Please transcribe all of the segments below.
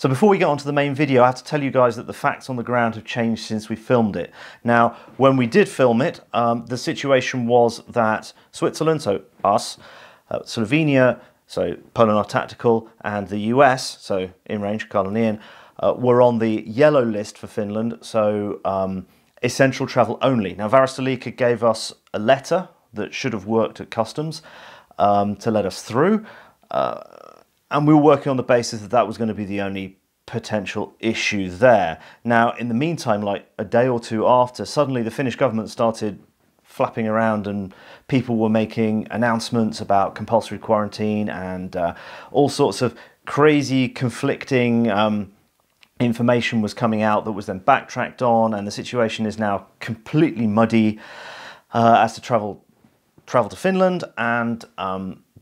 So before we get on to the main video, I have to tell you guys that the facts on the ground have changed since we filmed it. Now, when we did film it, the situation was that Switzerland, so us, Slovenia, so Poland Tactical, and the US, so in range, Carl and Ian, were on the yellow list for Finland, so essential travel only. Now, Varustelika gave us a letter that should have worked at customs to let us through. And we were working on the basis that that was going to be the only potential issue there. Now, in the meantime, like a day or two after, suddenly the Finnish government started flapping around and people were making announcements about compulsory quarantine and all sorts of crazy conflicting information was coming out that was then backtracked on, and the situation is now completely muddy as to travel to Finland, and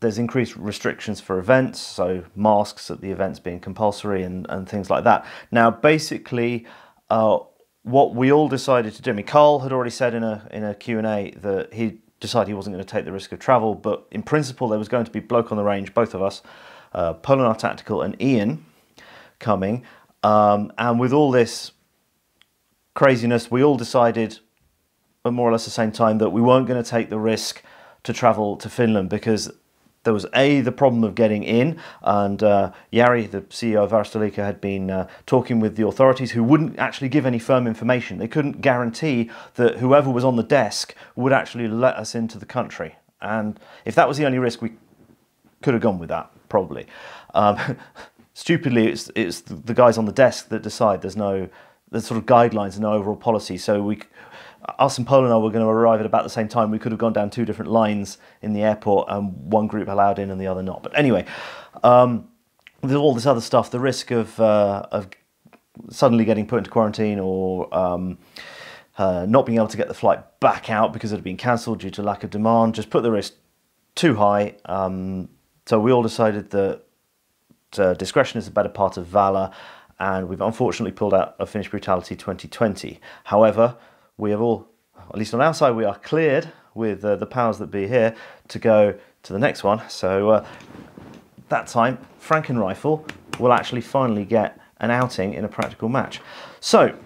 there's increased restrictions for events, so masks at the events being compulsory and things like that. Now, basically, what we all decided to do, I mean, Carl had already said in a Q&A that he decided he wasn't going to take the risk of travel, but in principle there was going to be Bloke on the Range, both of us, Poland Tactical and Ian coming, and with all this craziness, we all decided at more or less the same time that we weren't going to take the risk to travel to Finland because there was the problem of getting in, and Jari, the CEO of Varustelika, had been talking with the authorities who wouldn't actually give any firm information. They couldn't guarantee that whoever was on the desk would actually let us into the country. And if that was the only risk, we could have gone with that, probably. Stupidly, it's the guys on the desk that decide. There's sort of guidelines and no overall policy. So us and Poland were going to arrive at about the same time. We could have gone down two different lines in the airport and one group allowed in and the other not. But anyway, with all this other stuff, the risk of suddenly getting put into quarantine or not being able to get the flight back out because it had been cancelled due to lack of demand just put the risk too high. So we all decided that discretion is the better part of valour, and we've unfortunately pulled out of Finnish Brutality 2020. However, we have all, at least on our side, we are cleared with the powers that be here to go to the next one. So that time, Frankenrifle will actually finally get an outing in a practical match. So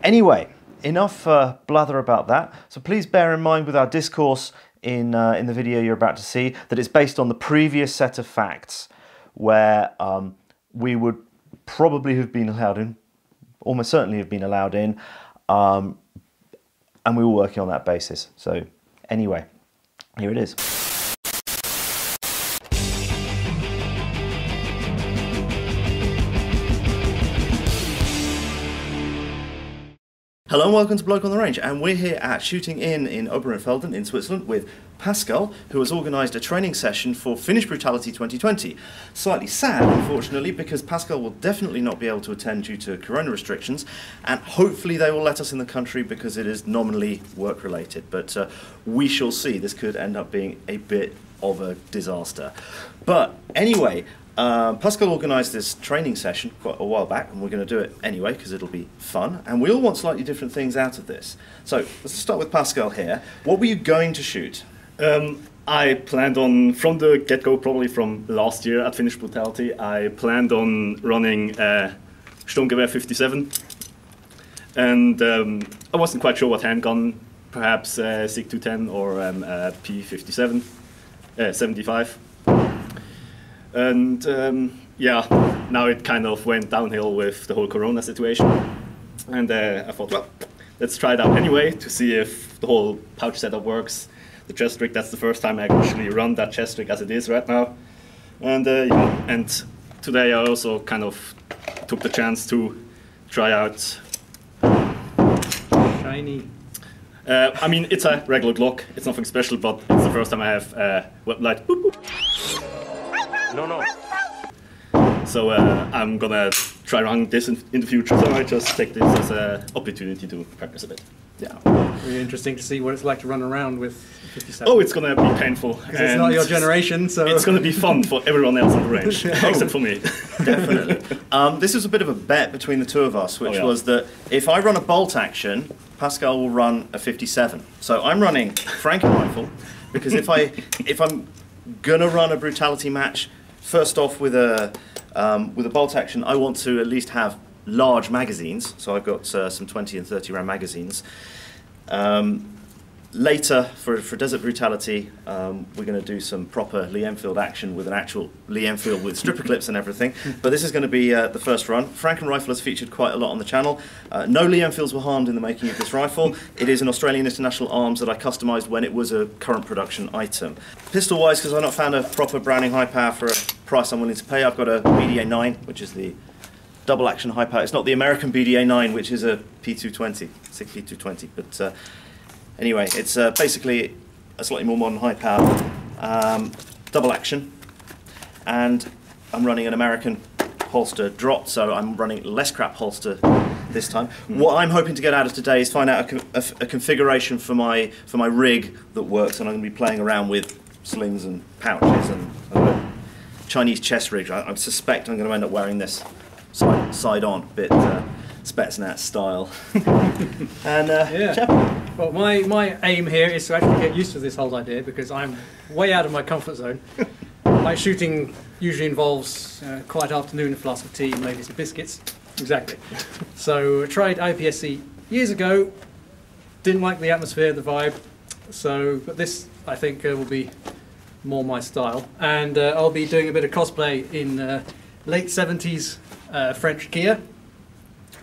anyway, enough blather about that. So please bear in mind with our discourse in the video you're about to see that it's based on the previous set of facts where we would probably have been allowed in, almost certainly have been allowed in, and we were working on that basis. So anyway, here it is. Hello and welcome to Bloke on the Range, and we're here at Shooting in Oberentfelden in Switzerland with Pascal, who has organised a training session for Finnish Brutality 2020. Slightly sad, unfortunately, because Pascal will definitely not be able to attend due to corona restrictions, and hopefully they will let us in the country because it is nominally work-related, but we shall see. This could end up being a bit of a disaster. But anyway, Pascal organised this training session quite a while back, and we're going to do it anyway because it'll be fun, and we all want slightly different things out of this. So let's start with Pascal here. What were you going to shoot? I planned on, from the get-go, probably from last year at Finnish Brutality, I planned on running Sturmgewehr 57, and I wasn't quite sure what handgun, perhaps SIG 210 or P57, 75. And yeah, now it kind of went downhill with the whole corona situation, and I thought, well, let's try it out anyway to see if the whole pouch setup works. The chest rig, that's the first time I actually run that chest rig as it is right now, and yeah, and today I also kind of took the chance to try out. Shiny. I mean, it's a regular Glock, it's nothing special, but it's the first time I have web light. Boop, boop. No. So I'm gonna try running this in the future, so I just take this as an opportunity to practice a bit. Yeah. Really interesting to see what it's like to run around with 57. Oh, it's gonna be painful. Because it's not your generation, so... It's gonna be fun for everyone else on the range, except for me. Definitely. This was a bit of a bet between the two of us, which was that if I run a bolt action, Pascal will run a 57. So I'm running Frankenrifle, because if I'm gonna run a brutality match, first off with a with a bolt action, I want to at least have large magazines, so I've got some 20 and 30 round magazines. Later, for Desert Brutality, we're going to do some proper Lee Enfield action with an actual Lee Enfield with stripper clips and everything. But this is going to be the first run. Frankenrifle has featured quite a lot on the channel. No Lee Enfields were harmed in the making of this rifle. It is an Australian International Arms that I customised when it was a current production item. Pistol-wise, because I've not found a proper Browning high power for a price I'm willing to pay, I've got a BDA 9, which is the double action high power. It's not the American BDA 9, which is a P220, SIG P220, but anyway, it's basically a slightly more modern high power double action, and I'm running an American holster dropped, so I'm running less crap holster this time. What I'm hoping to get out of today is find out a configuration for my rig that works, and I'm going to be playing around with slings and pouches and Chinese chest rigs. I suspect I'm going to end up wearing this side on, bit Spetsnaz style. And yeah. Chappie. Well, my aim here is to actually get used to this whole idea, because I'm way out of my comfort zone. My shooting usually involves quiet afternoon, a flask of tea, and maybe some biscuits. Exactly. So I tried IPSC years ago, didn't like the atmosphere, the vibe, but this I think will be more my style. And I'll be doing a bit of cosplay in late 70s French gear,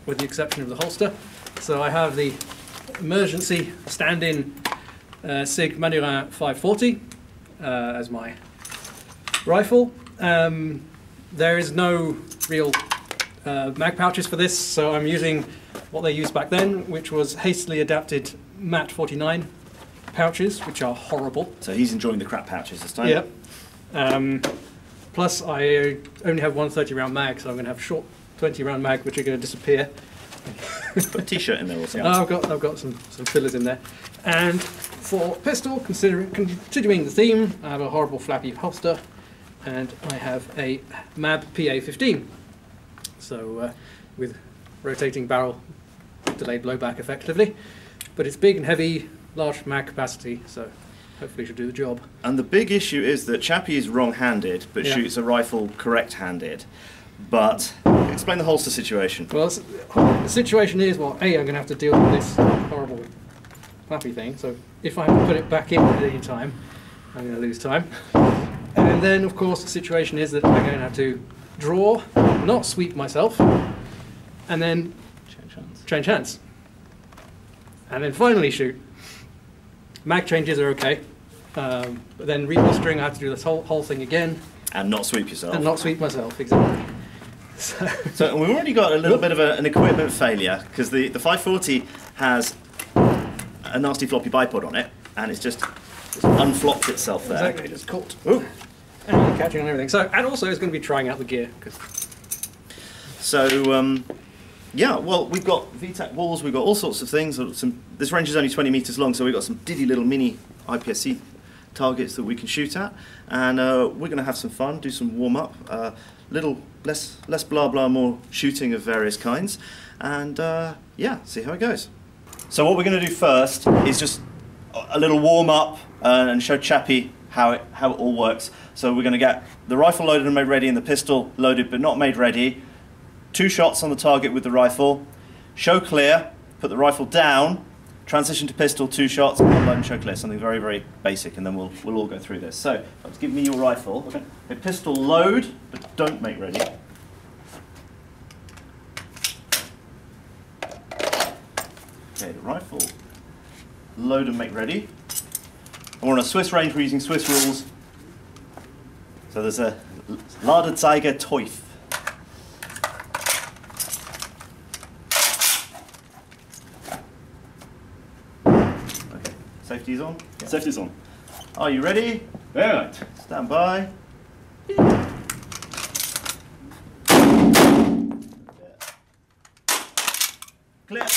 with the exception of the holster. So I have the emergency stand-in SIG Manurhin 540 as my rifle. There is no real mag pouches for this, so I'm using what they used back then, which was hastily adapted MAT 49 pouches, which are horrible. So he's enjoying the crap pouches this time. Yeah. Plus I only have one 30-round mag, so I'm going to have short 20-round mag, which are going to disappear. Put a t-shirt in there or something. I've got some fillers in there. And for pistol, continuing the theme, I have a horrible flappy holster, and I have a MAB PA-15. So with rotating barrel, delayed blowback effectively. But it's big and heavy, large mag capacity, so hopefully should do the job. And the big issue is that Chappie is wrong-handed, but shoots a rifle correct-handed. But explain the holster situation. Well, the situation is, well, A, I'm going to have to deal with this horrible flappy thing, so if I have to put it back in at any time, I'm going to lose time. And then, of course, the situation is that I'm going to have to draw, not sweep myself, and then change hands. And then finally shoot. Mag changes are okay, but then reholstering, I have to do this whole thing again. And not sweep yourself. And not sweep myself, exactly. So we've already got a little bit of an equipment failure, because the 540 has a nasty floppy bipod on it, and it's just unflopped itself there. Exactly, just caught. Ooh. And catching on everything. So, and also it's going to be trying out the gear. So, yeah, well, we've got VTAC walls, we've got all sorts of things. This range is only 20 metres long, so we've got some diddy little mini IPSC targets that we can shoot at, and we're going to have some fun, do some warm-up, little less blah blah, more shooting of various kinds, and yeah, see how it goes. So what we're going to do first is just a little warm-up and show Chappie how it all works. So we're going to get the rifle loaded and made ready, and the pistol loaded but not made ready. 2 shots on the target with the rifle, show clear, put the rifle down, transition to pistol, 2 shots, unload and show clear, something very, very basic, and then we'll all go through this. So, let's give me your rifle. Okay. A pistol load, but don't make ready. Okay, the rifle load and make ready. And we're on a Swiss range, we're using Swiss rules. So there's a Ladezeiger Teuf. Safety's on? Yeah. Safety's on. Are you ready? All right. Stand by. Clear.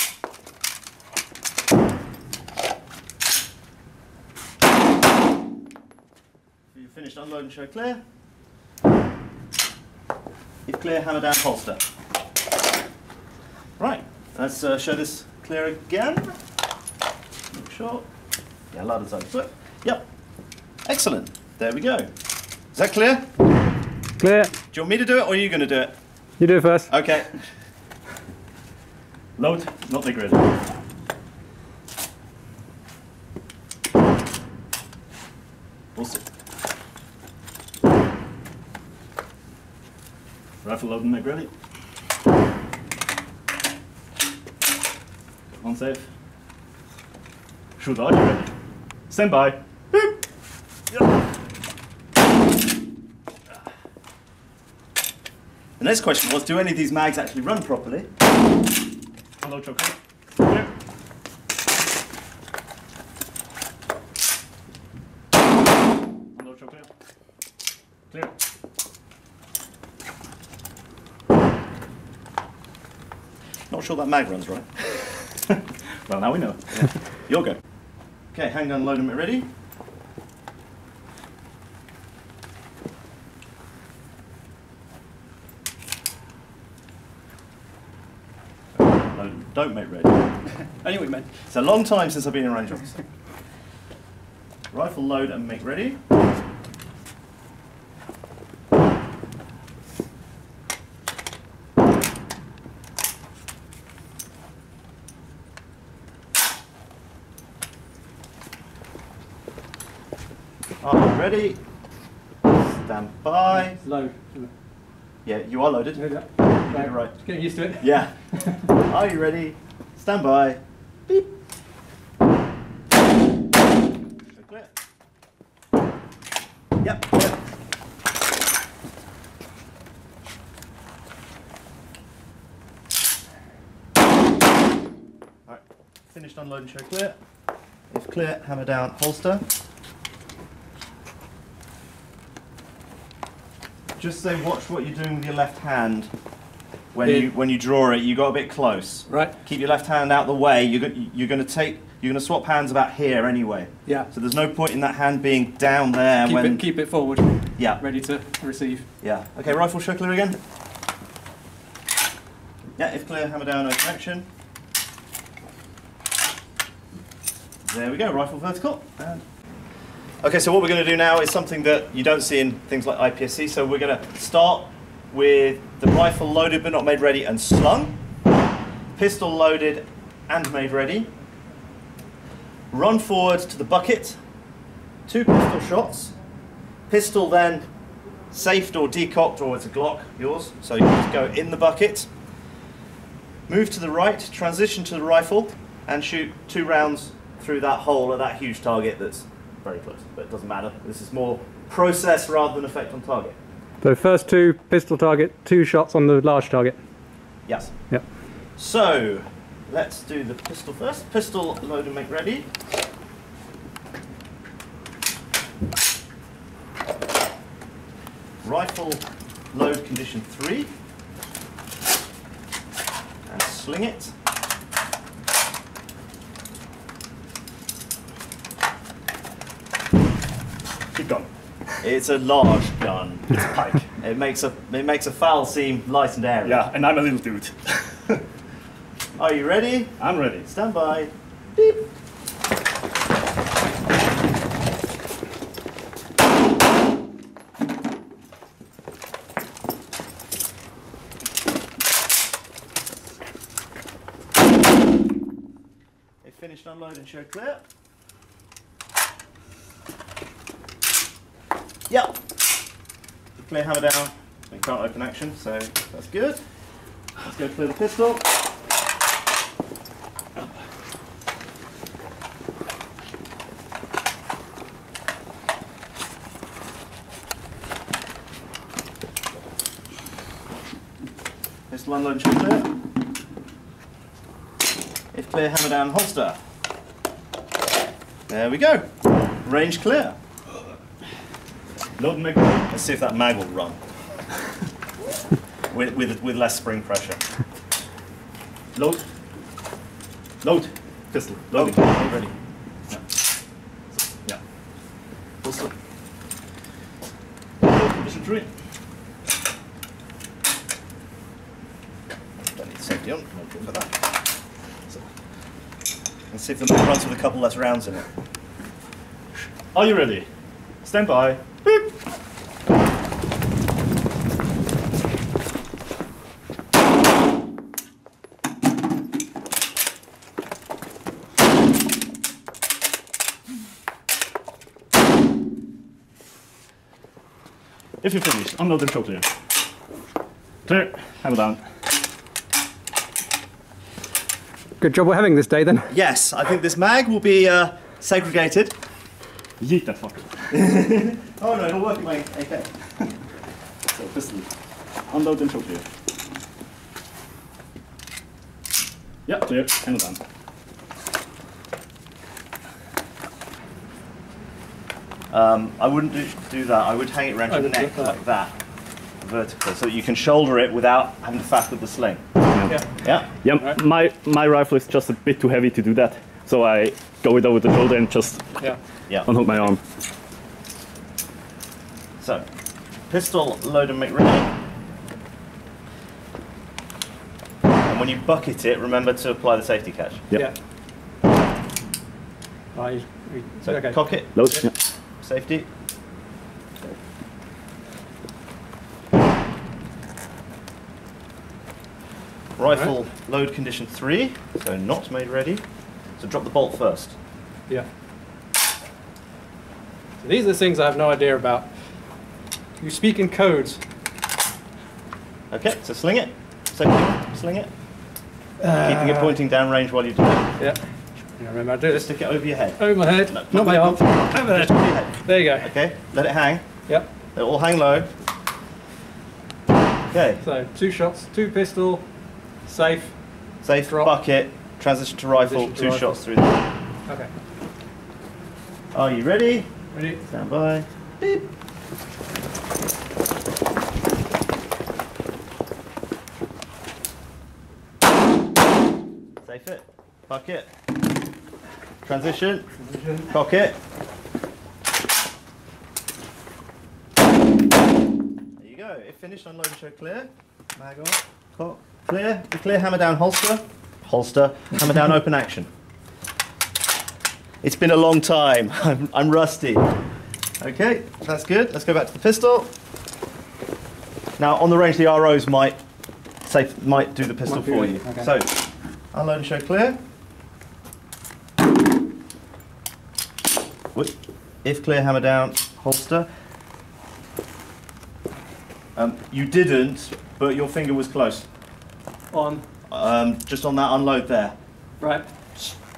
You've finished unload and show clear. If clear, hammer down, holster. Right, let's show this clear again. Make sure. Yeah, Ladezeiger flip. Yep. Excellent. There we go. Is that clear? Clear. Do you want me to do it or are you going to do it? You do it first. Okay. Load, not make ready. Also. Rifle load and make ready. On safe. Shoot, are you ready? Stand by. Boop. Yeah. The next question was, do any of these mags actually run properly? Unload choker. Clear. Unload choker. Clear. Not sure that mag runs right. Well, now we know. Yeah. You'll go. Okay, handgun load and ready. Don't make ready. Anyway, man. It's a long time since I've been in range officer. Rifle load and make ready. Ready. Stand by. Load. Yeah, you are loaded. Yeah. Yeah, right. Just getting used to it. Yeah. Are you ready? Stand by. Beep. Clear. Yep. Clear. Alright. Finished unloading, show clear. If clear, hammer down, holster. Just say watch what you're doing with your left hand when you draw it. You got a bit close. Right. Keep your left hand out the way. You're going to swap hands about here anyway. Yeah. So there's no point in that hand being down there Keep it forward. Yeah. Ready to receive. Yeah. Okay. Rifle show clear again. Yeah. If clear, hammer down, no connection. There we go. Rifle vertical. And okay, so what we're going to do now is something that you don't see in things like IPSC. So we're going to start with the rifle loaded but not made ready and slung. Pistol loaded and made ready. Run forward to the bucket. 2 pistol shots. Pistol then safed or decocked, or it's a Glock, yours. So you just go in the bucket. Move to the right, transition to the rifle, and shoot 2 rounds through that hole at that huge target that's very close, but it doesn't matter. This is more process rather than effect on target. So first 2 pistol target, 2 shots on the large target. Yes. Yep. So let's do the pistol first. Pistol load and make ready. Rifle load condition 3. And sling it. Keep going. It's a large gun. It's a pike. It makes a foul seem light and airy. Yeah, and I'm a little dude. Are you ready? I'm ready. Stand by. Beep. They finished unload and show clear. Yep. Clear hammer down. We can't open action, so that's good. Let's go clear the pistol. Pistol unload and show clear. If clear, hammer down, holster. There we go. Range clear. Load and make ready. Let's see if that mag will run with less spring pressure. Load. Load. Pistol. Loading. Oh, ready. Yeah. Yeah. Holster. Load condition 3. Don't need safety on. No problem for that. So, let's see if the mag runs with a couple less rounds in it. Are you ready? Stand by. Beep. If you're finished, unload and show clear. Clear, hammer down. Good job we're having this day then. Yes, I think this mag will be segregated. Yeet that fucker. Oh no, it'll work in my AK. So pistol, unload and show clear. Yeah, clear, hammer down. I wouldn't do that. I would hang it around your neck like that, vertical, so that you can shoulder it without having to faff with the sling. Yeah. Yeah. My rifle is just a bit too heavy to do that, so I go it over the shoulder and just unhook my arm. So, pistol, load and make ready. And when you bucket it, remember to apply the safety catch. Yep. So okay. cock it. Load. Yeah. Safety. Rifle load condition 3, so not made ready. So drop the bolt first. Yeah. So these are the things I have no idea about. You speak in codes. Okay, so sling it. Safety, sling it. Keeping it pointing down range while you do it. Yeah. Yeah, remember I do this. Stick it over your head. Over my head, No, not my arm. Over there. Just over your head. There you go. Okay, let it hang. Yep. Let it all hang low. Okay. So 2 shots, 2 pistol, safe. Safe, drop. bucket, transition to rifle, Transition to 2 rifle. shots through there. Okay. Are you ready? Ready? Stand by. Beep. Safe it. Bucket. Transition. Cock it. There you go. If finished, unload and show clear. Mag on. Cock. Clear. Be clear. Hammer down. Holster. Holster. Hammer down. Open action. It's been a long time. I'm rusty. Okay, that's good. Let's go back to the pistol. Now, on the range, the ROs might do the pistol for you. Okay. So, unload and show clear. If clear, hammer down, holster. You didn't, but your finger was close. On. Just on that unload there. Right.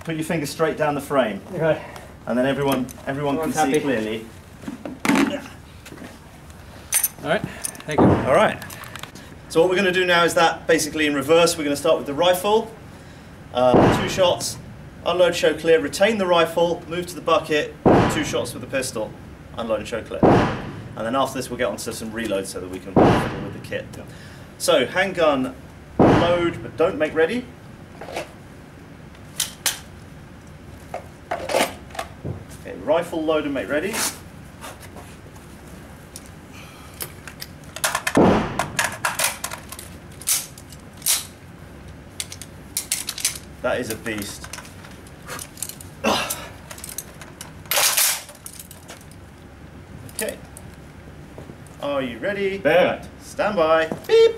Put your finger straight down the frame, Okay. and then everyone can happy. see clearly. All right. Thank you. All right. So what we're going to do now is that basically in reverse. We're going to start with the rifle. 2 shots. Unload, show clear. Retain the rifle. Move to the bucket. 2 shots with the pistol. Unload and show clear. And then after this, we'll get onto some reloads so that we can fiddle with the kit. So handgun, load, but don't make ready. Okay, rifle, load, and make ready. That is a beast. Okay. Are you ready? Right. Stand by. Beep.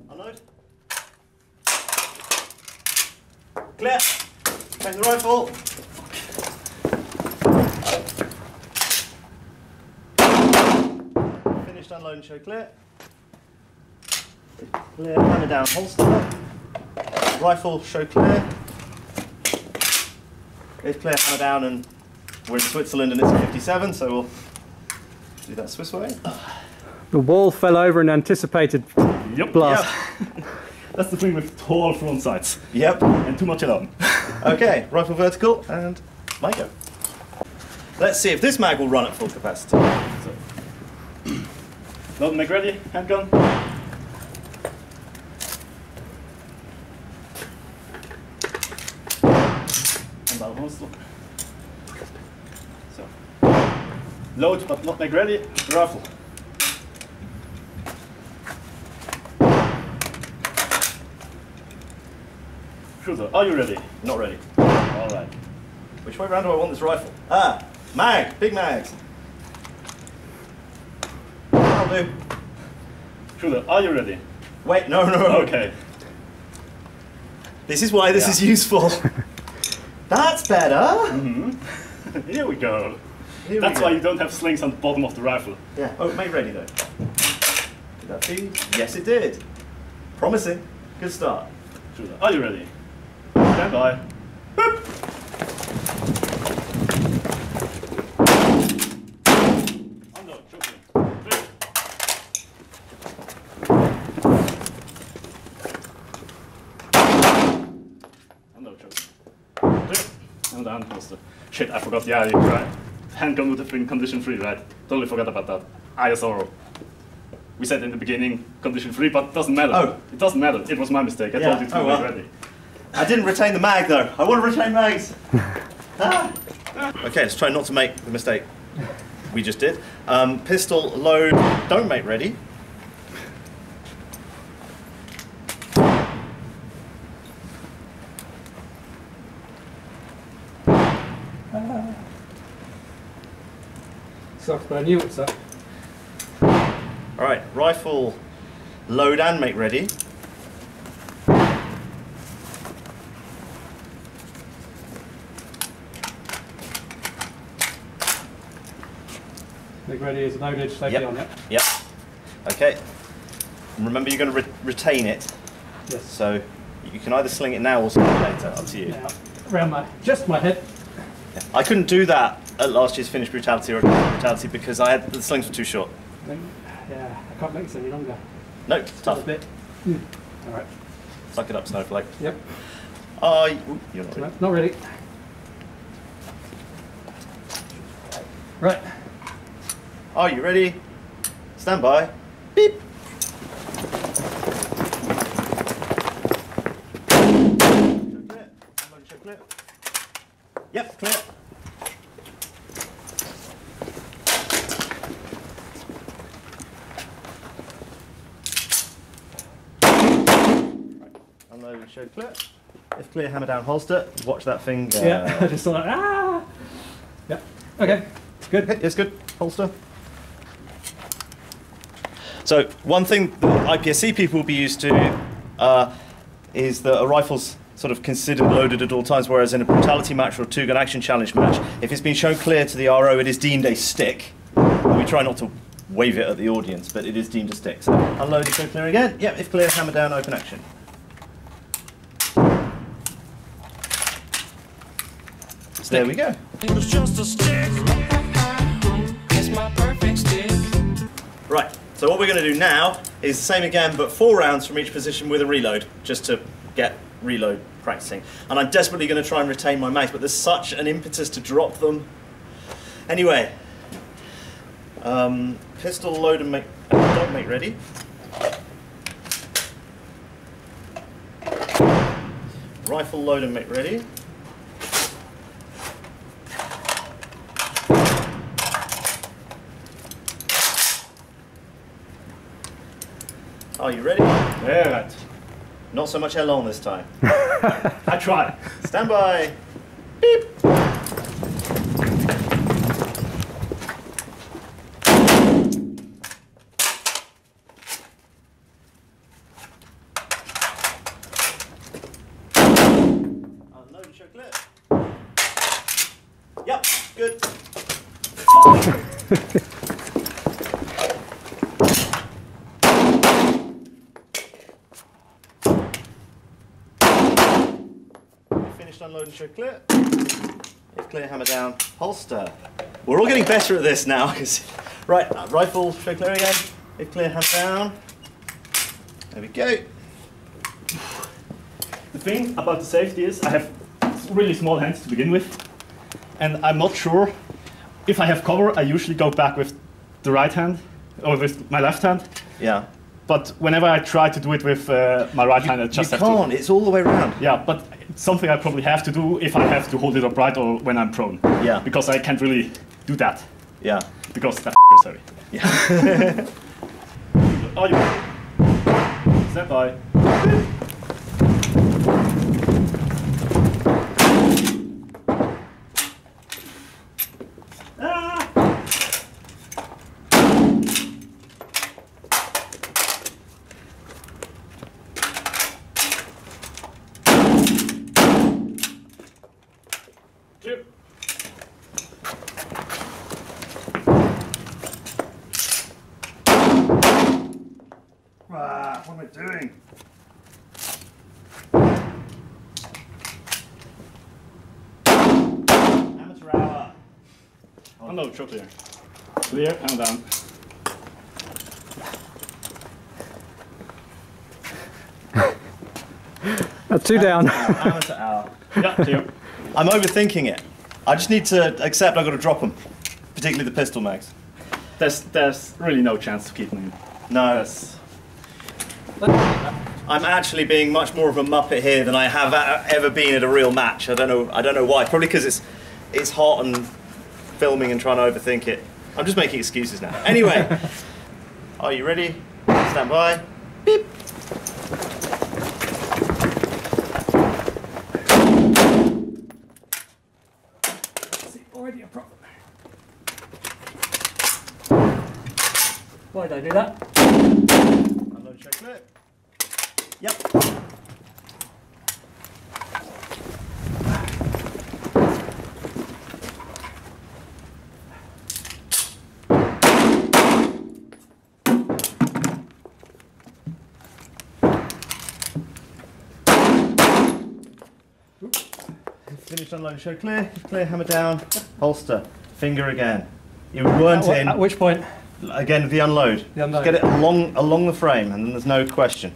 Unload. Clear. Take the rifle. Finished unload and show clear. Clear, hammer down, holster. Rifle, show clear. If clear, hammer down, and we're in Switzerland and it's a 57, so we'll do that Swiss way. The wall fell over in anticipated blast. Yep. That's the thing with tall front sights. Yep. And too much alarm. Okay, rifle vertical and my go. Let's see if this mag will run at full capacity. So. Load and make ready, handgun. So, load but not make ready, rifle. Shooter, are you ready? Not ready. Alright. Which way round do I want this rifle? Ah, mag, big mags. That'll do. Shooter, are you ready? Wait, no. Okay. This is why this is useful. That's better. Here we go. Here That's we go. why you don't have slings on the bottom of the rifle. Yeah. Oh, mate, ready though. Did that feed? Yes, it did. Promising. Good start. Are you ready? Stand by. Boop. Unload, shooting. Boop. Unload, shooting. Boop. And the hand holster. Shit, I forgot. Yeah, you're right. Handgun would have been condition free, right? Totally forgot about that. ISO. We said in the beginning condition free, but it doesn't matter. Oh. It doesn't matter. It was my mistake. I told you to be ready. I didn't retain the mag though. I want to retain mags. Okay, let's try not to make the mistake we just did. Pistol load, don't make ready. Sucks, but I knew it sucked. All right, rifle load and make ready. Make ready is loaded, safety on it. Yep. Okay. And remember, you're going to retain it. Yes. So you can either sling it now or sling it later. Up to you. Now, around just my head. Yeah. I couldn't do that at last year's Finnish Brutality or Brutality because the slings were too short. Yeah, I can't make this any longer. No, it's tough. A bit. All right. Suck it up, Snowflake. Yep. You're not ready. Not ready. Right. Are you ready? Stand by. Beep. Clear. Yep, clear. Unload and show clear. If clear, hammer down holster. Watch that thing. Yeah, I just thought, ah! Yep. Okay, good. Okay, it's good. Holster. So one thing that IPSC people will be used to is that a rifle's sort of considered loaded at all times, whereas in a brutality match or a two-gun action challenge match, if it's been shown clear to the RO, it is deemed a stick. And we try not to wave it at the audience, but it is deemed a stick. So unload and show clear again. Yep, if clear, hammer down, open action. So there we go. It was just a stick. It's my perfect stick. Right, so what we're going to do now is the same again, but 4 rounds from each position with a reload, just to get reload practicing. And I'm desperately going to try and retain my mags, but there's such an impetus to drop them. Anyway, pistol load and don't make ready. Rifle load and make ready. Are you ready? Yeah, right. Not so much L on this time. I try. Stand by. Beep. Unload and show clear. Yep, good. Finished unload and show clear. If clear, hammer down, holster. We're all getting better at this now. Right, rifle, show clear again. If clear, hammer down. There we go. The thing about the safety is I have really small hands to begin with, and I'm not sure if I have cover. I usually go back with the right hand or with my left hand. Yeah. But whenever I try to do it with my right hand, I just you have can't. It's all the way around. to. Yeah, but it's something I probably have to do if I have to hold it upright or when I'm prone. Yeah. Because I can't really do that. Yeah. Because that's sorry. Yeah. Are you ready? Stand by. Cheers. Ah, what am I doing? Amateur hour. Unload, shot clear. Clear, hammer down. That's 2 down. Amateur hour. Yeah, clear. I'm overthinking it. I just need to accept I've got to drop them, particularly the pistol mags. There's really no chance of keeping him. No. I'm actually being much more of a muppet here than I have ever been at a real match. I don't know why. Probably because it's hot and filming and trying to overthink it. I'm just making excuses now. Anyway, are you ready? Stand by. Beep. Already a problem. Why did I do that? Unload, check clear. Yep. Finished unloading, show clear, clear, hammer down, holster, finger again. You weren't in. At which point? Again, the unload. The unload. Just get it along the frame, and then there's no question.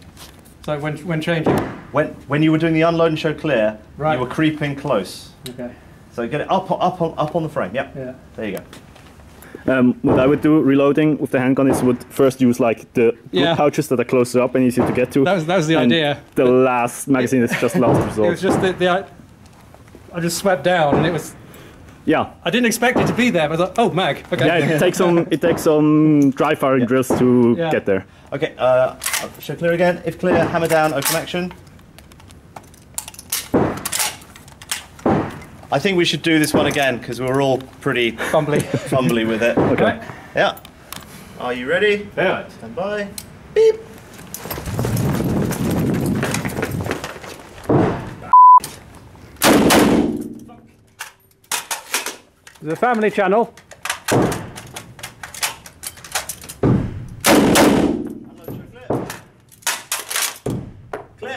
So when changing? When you were doing the unload and show clear, Right. you were creeping close. Okay. So get it up on the frame. Yep. Yeah. There you go. What I would do reloading with the handgun is would first use like the pouches that are closer up and easier to get to. That was the and idea. The last magazine is just last resort. It was just I just swept down and it was. Yeah. I didn't expect it to be there, but I thought, oh, mag. Okay. Yeah, it takes some dry firing drills to Yeah. get there. Okay. Show clear again. If clear, hammer down. Open action. I think we should do this one again because we're all pretty fumbly with it. Okay. Right. Yeah. Are you ready? Yeah. Stand by. Beep. It's a family channel. Clear.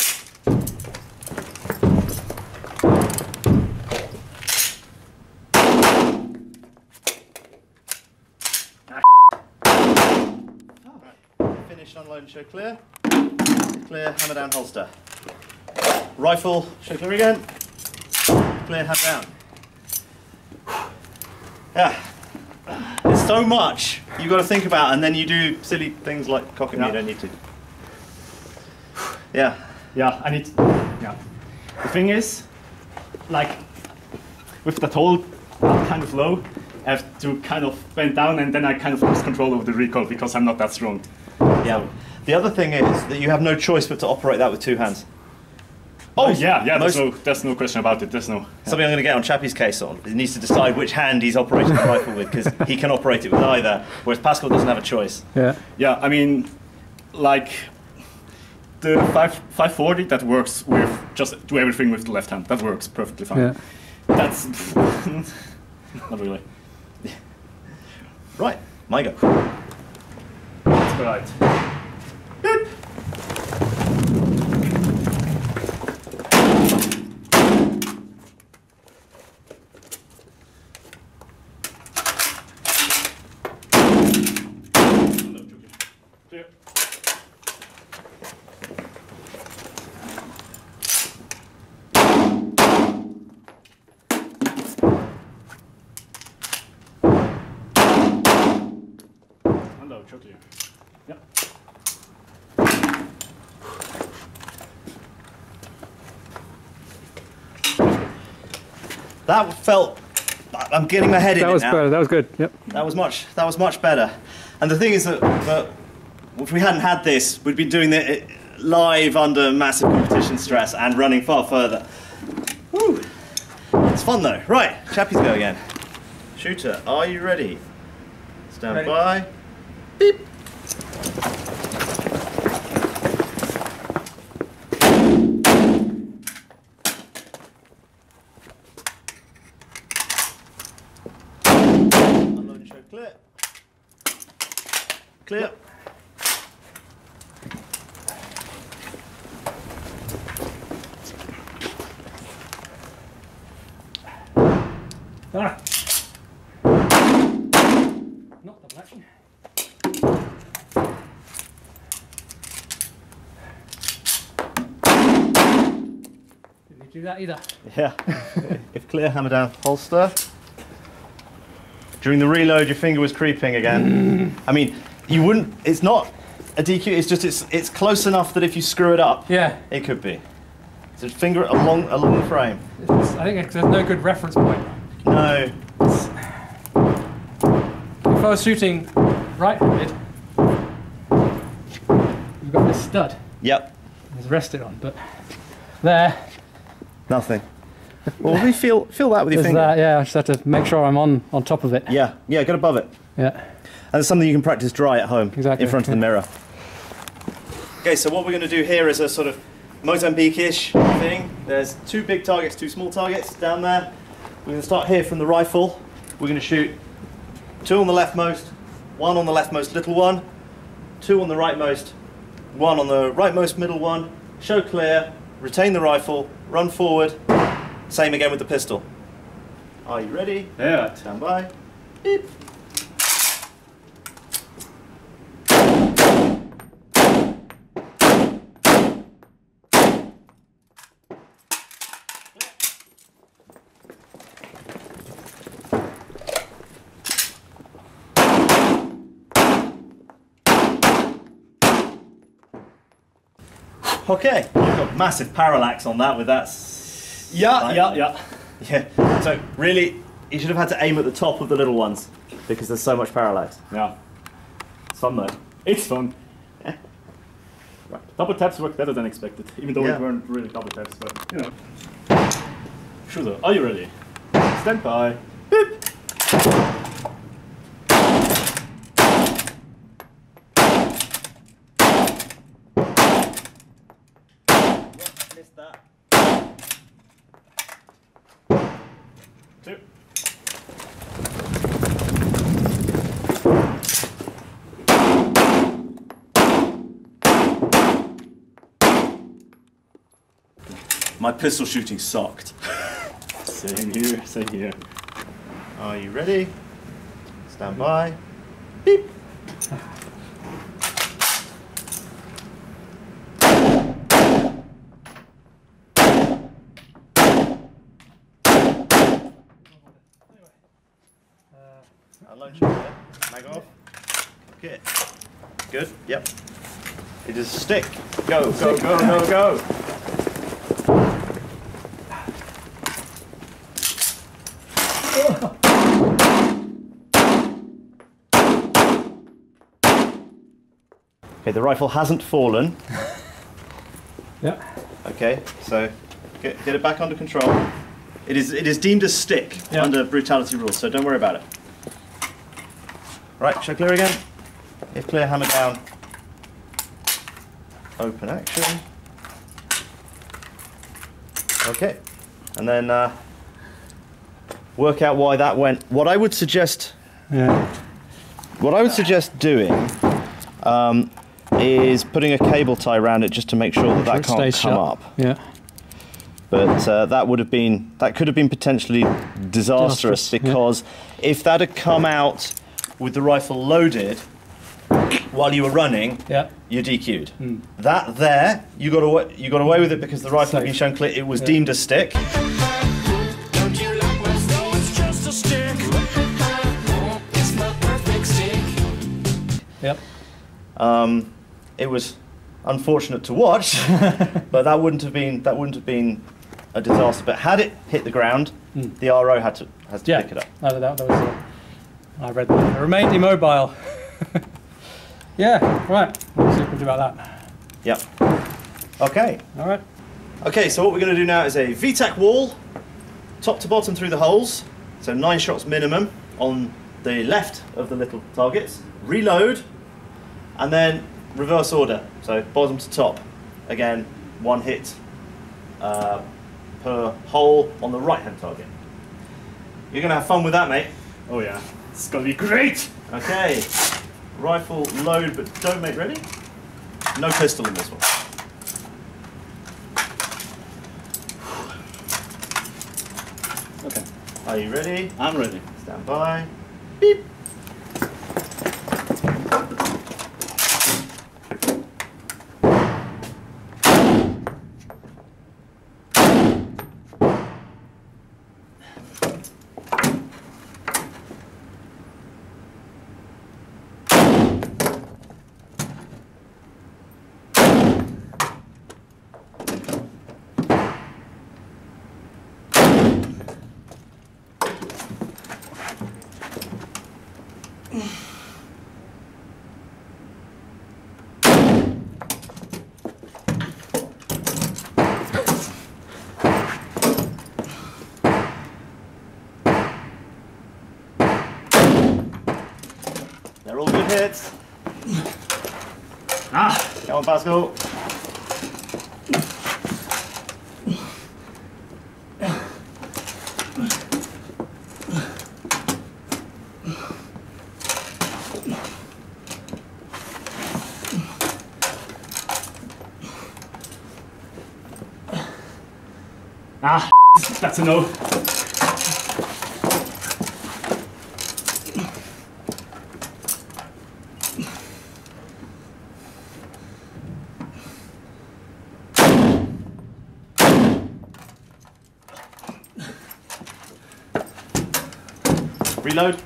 Finish, unload and show clear. Clear, hammer down, holster. Rifle, show clear again. Clear, hammer down. Yeah. There's so much you've got to think about, and then you do silly things like cock it when you don't need to. Yeah. Yeah, I need. Yeah. The thing is, like, with that hold kind of low, I have to kind of bend down, and then I kind of lose control over the recoil because I'm not that strong. Yeah. The other thing is that you have no choice but to operate that with two hands. Oh yeah, yeah. There's no question about it. There's no. Something I'm going to get on Chappie's case on. He needs to decide which hand he's operating the rifle with because he can operate it with either, whereas Pascal doesn't have a choice. Yeah. Yeah, I mean, like the 540 that works with just do everything with the left hand. That works perfectly fine. Yeah. That's not really. Right, my go. That's right. Yep. That felt. I'm getting my head in That it was now. better. That was good. Yep. That was much better. And the thing is that if we hadn't had this, we'd been doing it live under massive competition stress and running far further. Woo! It's fun though. Right, Chappie's go again. Shooter, are you ready? Stand Ready. by. Beep. Clear. Ah. Not double action. Didn't need to do that either. Yeah. If clear, hammer down, holster. During the reload, your finger was creeping again. I mean, you wouldn't. It's not a DQ. It's just it's close enough that if you screw it up, Yeah. it could be. So finger along the frame. I think there's no good reference point. No. If I was shooting right-handed, you've got this stud. Yep. It's rested on, but there. Nothing. Well, we feel that with your There's finger. that, yeah, I just have to make sure I'm on top of it. Yeah. Yeah. Get above it. Yeah. And it's something you can practice dry at home, Exactly, in front of the mirror. Okay, so what we're going to do here is a sort of Mozambique-ish thing. There's 2 big targets, 2 small targets down there. We're going to start here from the rifle. We're going to shoot 2 on the leftmost, 1 on the leftmost little one, 2 on the rightmost, 1 on the rightmost middle one. Show clear, retain the rifle, run forward. Same again with the pistol. Are you ready? Yeah. Stand by. Beep. Okay, you've got massive parallax on that with that. Yeah. Yeah. So really, you should have had to aim at the top of the little ones because there's so much parallax. Yeah. It's fun though. It's fun. Right. Double taps work better than expected, even though Yeah. it weren't really double taps, but you know. Shooter, are you ready? Stand by. Beep. Missed that. 2. My pistol shooting sucked. Same here, same here. Are you ready? Stand by. Beep. Unload shooter. Mag off. Okay. Good. Yep. It is stick. Go, go, go, go, go. Okay, the rifle hasn't fallen. Yeah. Okay, so get it back under control. It is deemed a stick Yeah. under brutality rules, so don't worry about it. Right, show clear again. If clear, hammer down. Open action. Okay, and then work out why that went. What I would suggest doing is putting a cable tie around it just to make sure that can't come up. Yeah. But that could have been potentially disastrous because if that had come out with the rifle loaded while you were running, you're DQ'd. That there, you got away with it because the rifle had been shown clear. It was deemed a stick. Don't you like my flow? It's just a stick. It's my perfect stick. Yep. It was unfortunate to watch, but that wouldn't have been a disaster. But had it hit the ground, the RO has to pick it up. That was I read that. It remained immobile. Yeah, right. Let's see what we can do about that. Yep. Okay. All right. Okay, so what we're going to do now is a VTAC wall, top to bottom through the holes. So 9 shots minimum on the left of the little targets. Reload, and then reverse order. So bottom to top. Again, 1 hit per hole on the right-hand target. You're going to have fun with that, mate. Oh yeah, it's gonna be great! Okay. Rifle, load, but don't make ready. No pistol in this one. Okay. Are you ready? I'm ready. Stand by. Beep. They're all good hits. Come on, Pascal. That's a no. Reload.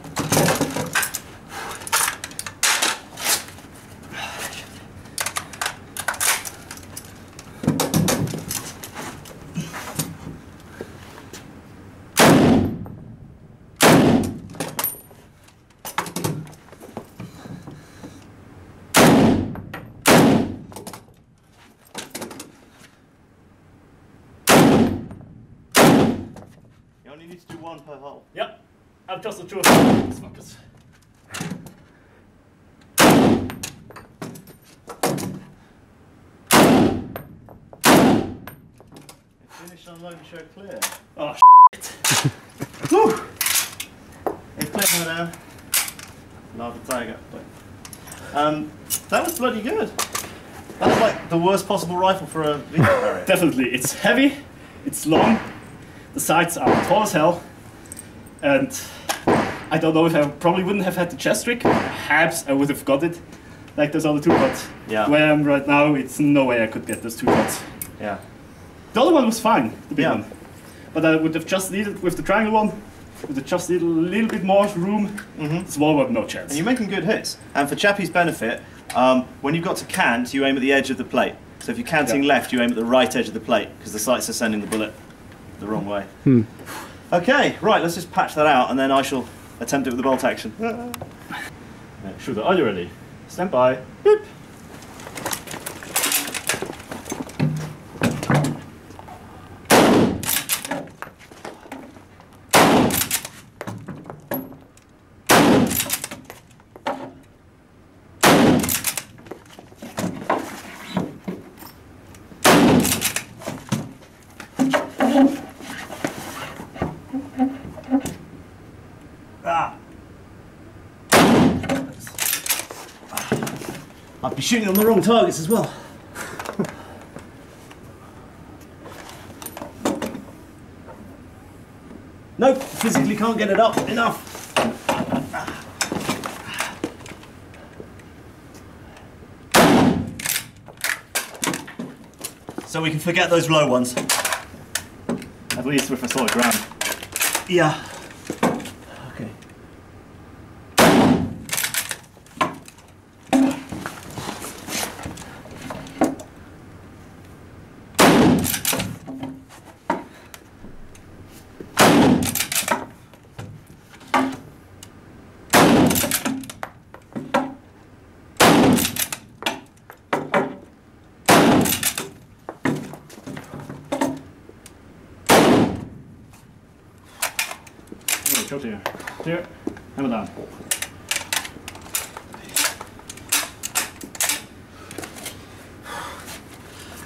You only need to do one per hole. Yep. I've just the two of them. Smokers. Finish, unload, and show clear. Oh, shit. Whew. It's clear now. Love the tiger. That was bloody good. That was like the worst possible rifle for a video carrier. Definitely. It's heavy, it's long, the sights are tall as hell, and I don't know if I probably wouldn't have had the chest rig. Perhaps I would have got it like those other two, but Yeah. where I am right now, it's no way I could get those two shots. Yeah. The other one was fine, the big Yeah. one. But I would have just needed, with the triangle one, would have just needed a little bit more room. The small one, no chance. And you're making good hits. And for Chappie's benefit, when you've got to cant, you aim at the edge of the plate. So if you're canting left, you aim at the right edge of the plate, because the sights are sending the bullet the wrong way. Okay, right, let's just patch that out, and then I shall attempt it with the bolt action. Shooter, are you ready? Stand by. Beep. I'd be shooting on the wrong targets as well. Nope, physically can't get it up enough. So we can forget those low ones. At least with a solid ground. Yeah. Okay. Shot here. Here. Hammer down.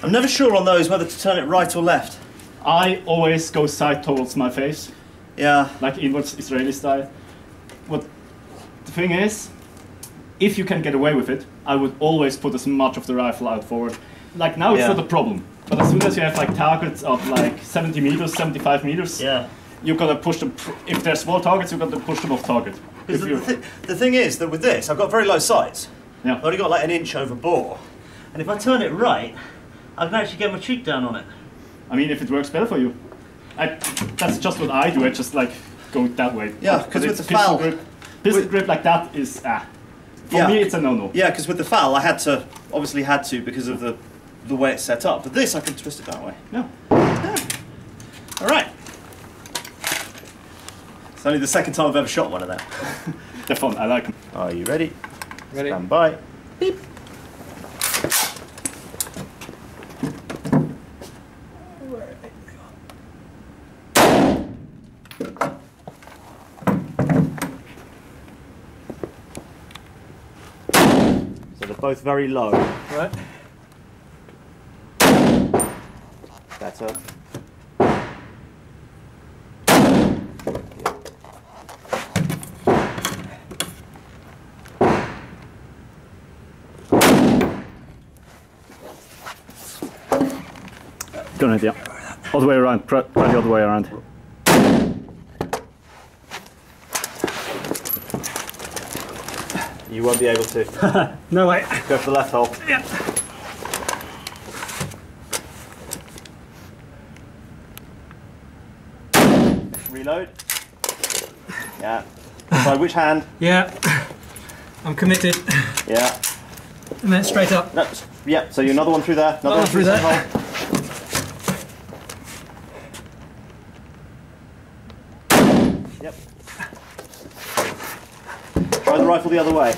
I'm never sure on those whether to turn it right or left. I always go side towards my face, Yeah. like inwards Israeli style. What the thing is, if you can get away with it, I would always put as much of the rifle out forward. Like now it's not a problem, but as soon as you have like targets of like 70 meters, 75 meters, you're gonna push them. If they're small targets, you're gonna push them off target. The thing is that with this, I've got very low sights. Yeah. I've only got like an inch over bore, and if I turn it right, I can actually get my cheek down on it. I mean, if it works better for you, that's just what I do. I just like go that way. Yeah, because with the FAL, pistol grip like that is for me it's a no-no. Yeah, because with the FAL, I obviously had to because of the way it's set up. But this, I can twist it that way. Yeah. All right. It's only the second time I've ever shot one of them. They're fun. I like them. Are you ready? Ready. Stand by. Beep. So they're both very low. Right. Better. Good idea. Other way around. Try the other way around. You won't be able to. No way. Go for the left hole. Yeah. Reload. Yeah. So which hand? Yeah. I'm committed. Yeah. And then straight up. No, yeah. So you another one through there. Another one through the there. hole. Yep. Try the rifle the other way.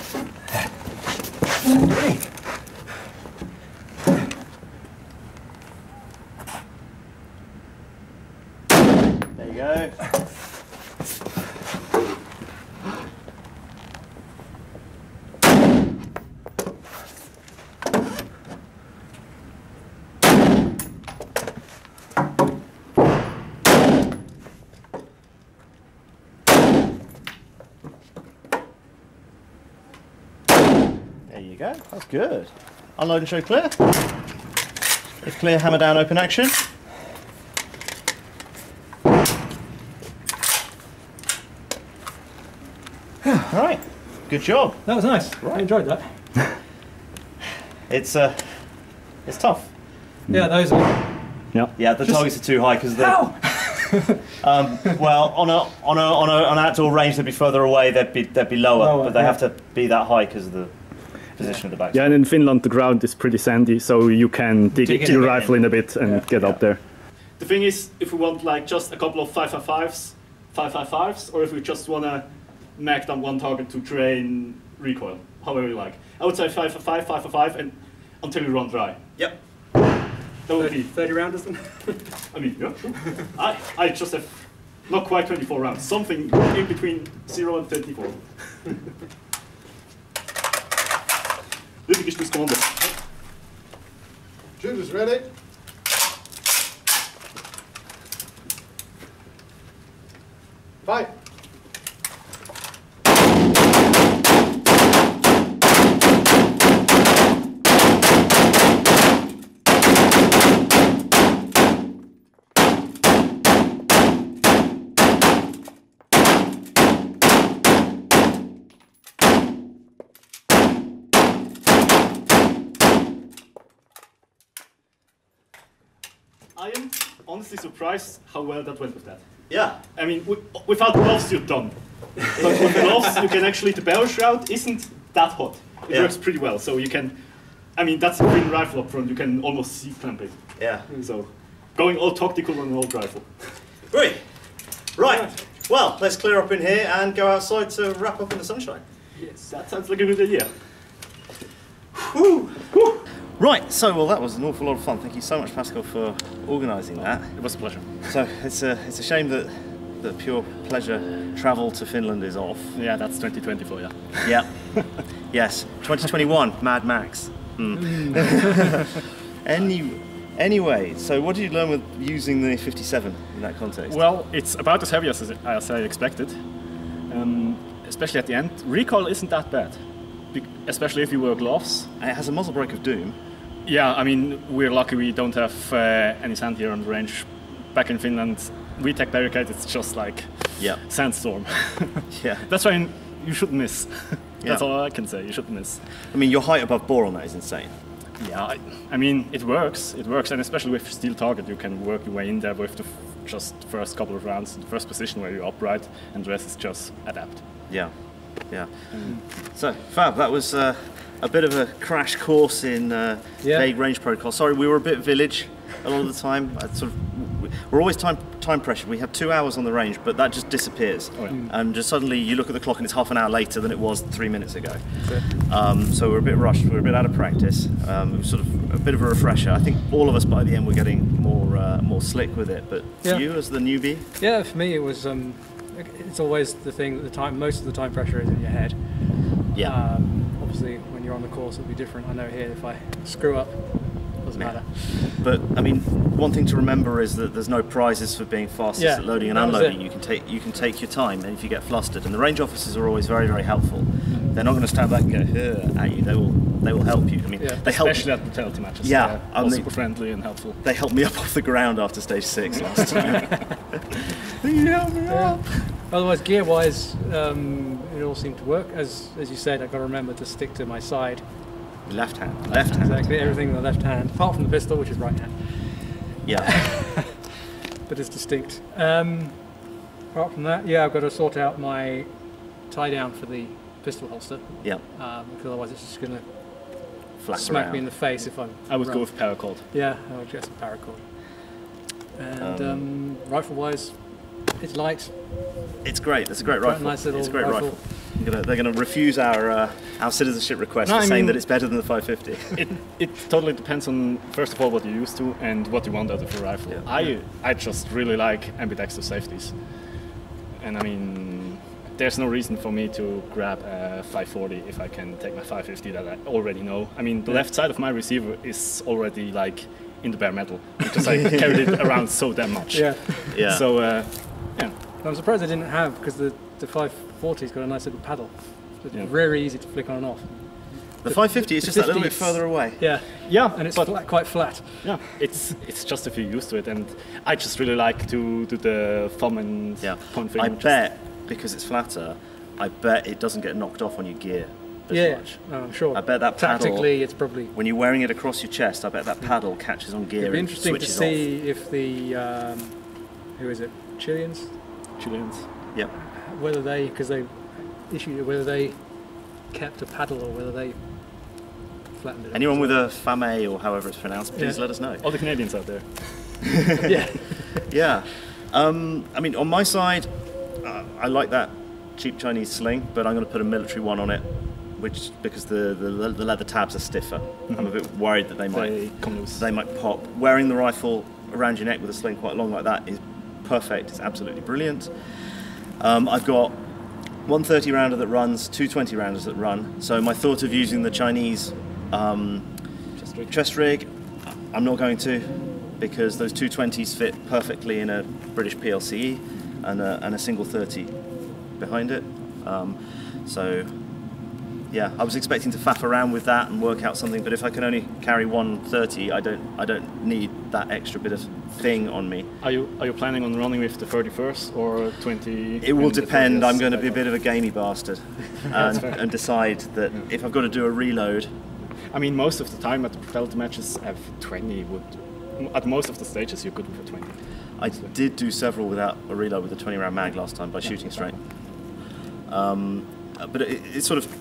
There you go. There you go, that's good. Unload and show clear. If clear, hammer down, open action. Alright, good job. That was nice. I enjoyed that. It's tough. Yeah, those are. Yeah, the targets are too high because they're... well, on an outdoor range, they'd be further away. They'd be lower, but they have to be that high because of the position of the back. Yeah, and in Finland the ground is pretty sandy, so you can dig your rifle in a bit and get up there. The thing is, if we want like just a couple of 555s, or if we just want to mag down one target to train recoil, however you like. I would say 555, and until you run dry. Yep. That would be 30 rounders then? I mean, yeah, sure. I just have not quite 24 rounds, something in between 0 and 24. Kommando. Shooters ready? Fight. I am honestly surprised how well that went with that. Yeah. I mean, without gloves, you're done. But with gloves, you can actually, the barrel shroud isn't that hot. It works pretty well, so you can, I mean, that's a green rifle up front, you can almost see clamp it. Yeah. So, going all tactical on an old rifle. Great. Right. Well, let's clear up in here and go outside to wrap up in the sunshine. Yes, that sounds like a good idea. Whew. Whew. Right, so well that was an awful lot of fun. Thank you so much, Pascal, for organising that. It was a pleasure. So it's a shame that the pure pleasure travel to Finland is off. Yeah, that's 2024, yeah. Yeah. Yes, 2021, Mad Max. Anyway, so what did you learn with using the 57 in that context? Well, it's about as heavy as I expected. Especially at the end. Recoil isn't that bad. especially if you wear gloves. And it has a muzzle brake of doom. Yeah, I mean, we're lucky we don't have any sand here on the range. Back in Finland, we take barricade, it's just like sandstorm. Yeah. That's why you should miss. That's Yeah. all I can say, you should miss. I mean, your height above bore on that is insane. Yeah, I mean, it works, and especially with steel target, you can work your way in there with the just first couple of rounds, the first position where you're upright, and the rest is just adapt. Yeah, yeah. So, Fab, that was a bit of a crash course in vague range protocol. Sorry, we were a bit village a lot of the time. We're always time pressured. We have 2 hours on the range, but that just disappears. Oh, yeah. And just suddenly you look at the clock and it's half an hour later than it was 3 minutes ago. So we're a bit rushed, we're a bit out of practice. It was sort of a bit of a refresher. I think all of us by the end were getting more slick with it, but you as the newbie? Yeah, for me it was, it's always the thing that most of the time pressure is in your head. Yeah. Obviously when you're on the course it'll be different. I know here if I screw up, doesn't matter. But I mean, one thing to remember is that there's no prizes for being fastest at loading and unloading. You can take your time, and if you get flustered, and the range officers are always very, very helpful. They're not going to stand back and go at you. They will help you. I mean, they help. Especially at brutality matches. Yeah, all super friendly and helpful. They helped me up off the ground after stage 6 last time. You helped me up. Otherwise, gear-wise, it all seemed to work. As you said, I've got to remember to stick to my side. Left hand. Exactly, everything in the left hand, apart from the pistol, which is right hand. Yeah. But it's distinct. Apart from that, I've got to sort out my tie down for the pistol holster. Yeah. Because otherwise it's just going to Flap smack around. me in the face if I'm. I would go with paracord. Yeah, I would guess a paracord. And rifle-wise, it's light. It's great. It's a great rifle. Nice little it's a great rifle. They're going to refuse our citizenship request for saying that it's better than the 550. It totally depends on, first of all, what you're used to and what you want out of a rifle. Yeah. I just really like ambidextrous safeties. And I mean, there's no reason for me to grab a 540 if I can take my 550 that I already know. I mean, the left side of my receiver is already like in the bare metal because I carried it around so damn much. Yeah. So, I'm surprised I didn't have, because the 540's got a nice little paddle. It's very easy to flick on and off. The 550 is just that little bit 50's further away. Yeah, and it's quite flat. Yeah, it's just if you're used to it, and I just really like to do the thumb and point finger. I bet, because it's flatter, I bet it doesn't get knocked off on your gear as much. No, I'm sure. I bet that paddle, tactically it's probably... when you're wearing it across your chest, I bet that paddle catches on gear It'd be and interesting to switches see if the, who is it, Chileans? Yep. Whether they, because they issued it, whether they kept a paddle or whether they flattened it. Anyone with a fame or however it's pronounced, please let us know. All the Canadians out there. Yeah. I mean, on my side, I like that cheap Chinese sling, but I'm going to put a military one on it, because the leather tabs are stiffer. I'm a bit worried that they might pop. Wearing the rifle around your neck with a sling quite long like that is perfect. It's absolutely brilliant. I've got 130 rounder that runs, 220 rounders that run. So my thought of using the Chinese chest rig, I'm not going to, because those 220s fit perfectly in a British PLCE and a single 30 behind it. So yeah, I was expecting to faff around with that and work out something, but if I can only carry 130, I don't need that extra bit of thing on me. Are you planning on running with the 31st or 20? It will depend. I'm going to be a bit of a gamey bastard and decide that if I've got to do a reload. I mean, most of the time at the brutality matches, F20 at most of the stages you're good with a 20. I did do several without a reload with a 20 round mag last time by shooting straight. But it's sort of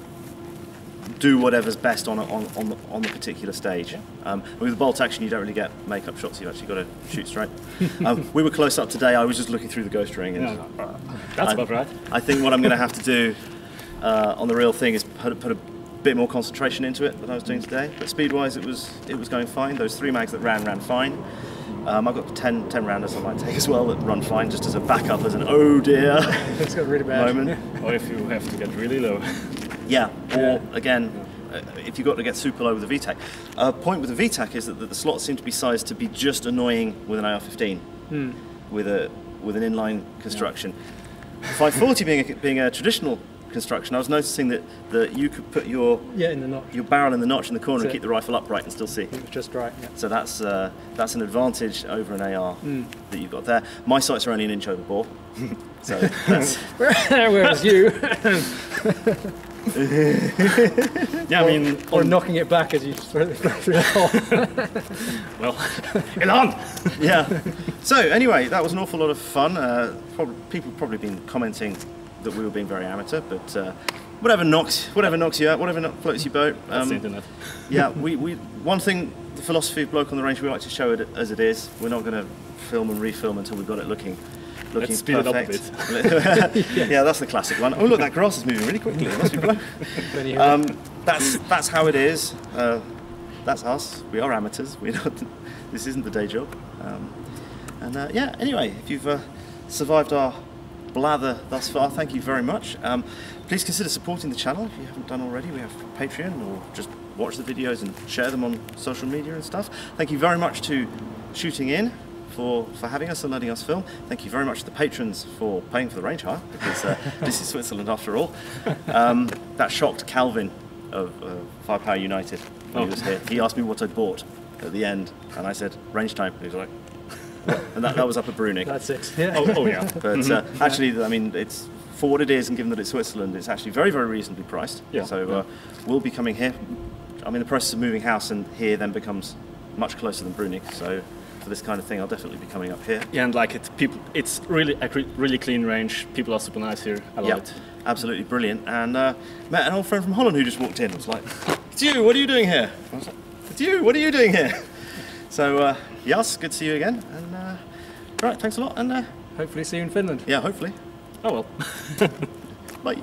do whatever's best on the particular stage. With the bolt action, you don't really get make-up shots. You've actually got to shoot straight. We were close up today. I was just looking through the ghost ring. And that's about right. I think what I'm going to have to do on the real thing is put a bit more concentration into it than I was doing today. But speed-wise, it was going fine. Those 3 mags that ran fine. I've got 10 rounders I might take as well that run fine, just as a backup, as an oh dear It's got really bad moment. Or if you have to get really low. Yeah, or again, if you've got to get super low with the VTAC. Point with the VTAC is that the slots seem to be sized to be just annoying with an AR-15, with an inline construction. 540 being a traditional construction. I was noticing that you could put your in the notch. your barrel in the notch in the corner That's and it. keep the rifle upright and still see. It was just right. Yeah. So that's an advantage over an AR that you've got there. My sights are only an inch over bore, so that's Whereas you, Yeah, I mean, or knocking it back as you throw it through the hole. well, Elan! yeah. So anyway, that was an awful lot of fun. People have probably been commenting that we were being very amateur, but whatever knocks you out, whatever floats your boat. That's the internet. Yeah, we one thing, the philosophy of Bloke on the Range, we like to show it as it is. We're not going to film and refilm until we've got it looking Let's speed it up a perfect. Yeah, that's the classic one. Oh look, that grass is moving really quickly. It must be Bloke. That's how it is. That's us. We are amateurs. We're not. This isn't the day job. Yeah. Anyway, if you've survived our blather thus far, thank you very much. Please consider supporting the channel if you haven't done already. We have Patreon, or just watch the videos and share them on social media and stuff. Thank you very much to Shooting In for having us and letting us film. Thank you very much to the patrons for paying for the range hire, because this is Switzerland after all. That shocked Calvin of Firepower United when he was here. He asked me what I'd bought at the end, and I said range time. He was like, what? And that was up at Browning. That's it. Yeah. Oh yeah. But actually, I mean, it's for what it is, and given that it's Switzerland, it's actually very, very reasonably priced. Yeah. So we'll be coming here. I'm in the process of moving house, and here then becomes much closer than Browning. So for this kind of thing, I'll definitely be coming up here. Yeah, and like it's really a really clean range. People are super nice here. I love it. Absolutely brilliant. And met an old friend from Holland who just walked in. I was like, "It's you. What are you doing here?" I was like, "It's you. What are you doing here?" So yes, good to see you again. And right, thanks a lot. And Hopefully see you in Finland. yeah, hopefully. Oh well. Bye.